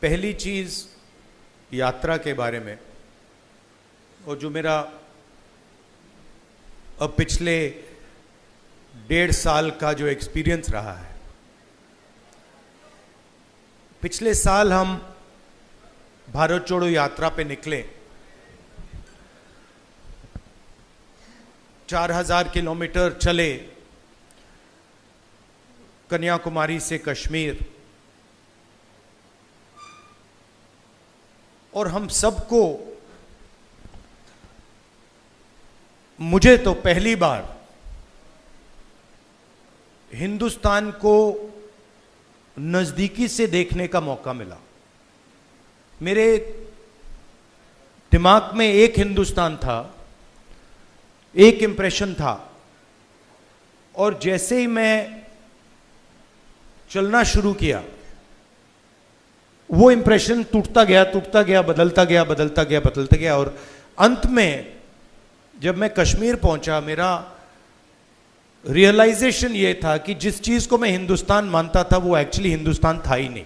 पहली चीज यात्रा के बारे में, और जो मेरा अब पिछले 1.5 साल का जो एक्सपीरियंस रहा है। पिछले साल हम भारत जोड़ो यात्रा पे निकले। 4000 किलोमीटर चले कन्याकुमारी से कश्मीर, और हम सबको, मुझे तो पहली बार हिंदुस्तान को नजदीकी से देखने का मौका मिला। मेरे दिमाग में एक हिंदुस्तान था, एक इंप्रेशन था, और जैसे ही मैं चलना शुरू किया वो इंप्रेशन टूटता गया, बदलता गया, और अंत में जब मैं कश्मीर पहुंचा, मेरा रियलाइजेशन ये था कि जिस चीज को मैं हिंदुस्तान मानता था वो एक्चुअली हिंदुस्तान था ही नहीं।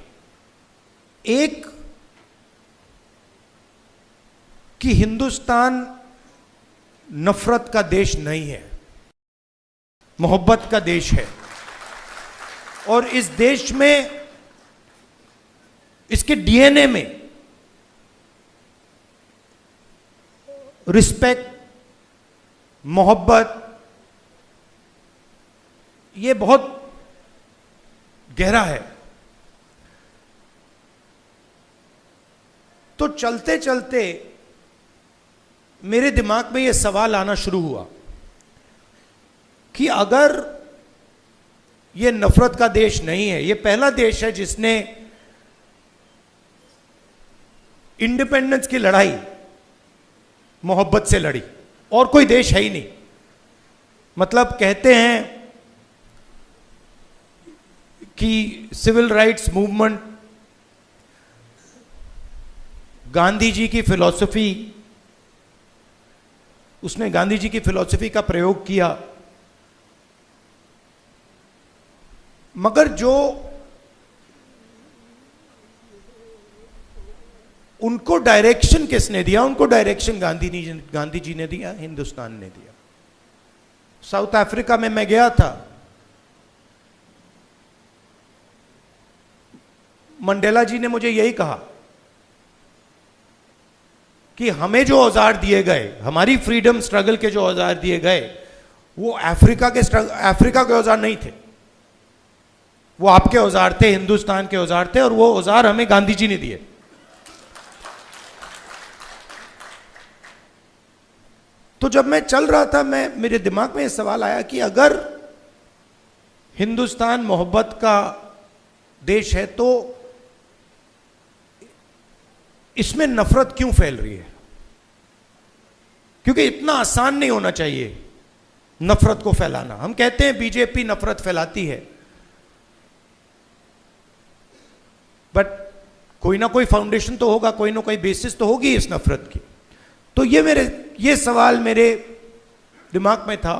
एक कि हिंदुस्तान नफरत का देश नहीं है, मोहब्बत का देश है, और इस देश में, इसके डीएनए में रिस्पेक्ट, मोहब्बत, ये बहुत गहरा है। तो चलते चलते मेरे दिमाग में यह सवाल आना शुरू हुआ कि अगर यह नफरत का देश नहीं है, यह पहला देश है जिसने इंडिपेंडेंस की लड़ाई मोहब्बत से लड़ी, और कोई देश है ही नहीं। मतलब कहते हैं कि civil rights movement, Gandhi ji की फिलॉसफी, उसने गांधी जी की फिलॉसफी का प्रयोग किया, मगर जो उनको डायरेक्शन किसने दिया? उनको डायरेक्शन गांधी जी ने दिया, हिंदुस्तान ने दिया। साउथ अफ्रीका में मैं गया था, मंडेला जी ने मुझे यही कहा कि हमें जो औजार दिए गए, हमारी फ्रीडम स्ट्रगल के जो औजार दिए गए, वो अफ्रीका के औजार नहीं थे, वो आपके औजार थे, हिंदुस्तान के औजार थे, और वो औजार हमें गांधी जी ने दिए। तो जब मैं चल रहा था, मेरे दिमाग में यह सवाल आया कि अगर हिंदुस्तान मोहब्बत का देश है तो इसमें नफरत क्यों फैल रही है? क्योंकि इतना आसान नहीं होना चाहिए नफरत को फैलाना। हम कहते हैं बीजेपी नफरत फैलाती है, बट कोई ना कोई फाउंडेशन तो होगा, कोई ना कोई बेसिस तो होगी इस नफरत की। तो ये सवाल मेरे दिमाग में था,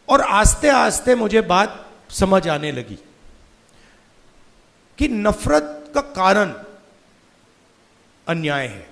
और आस्ते आस्ते मुझे बात समझ आने लगी कि नफरत का कारण अन्याय है।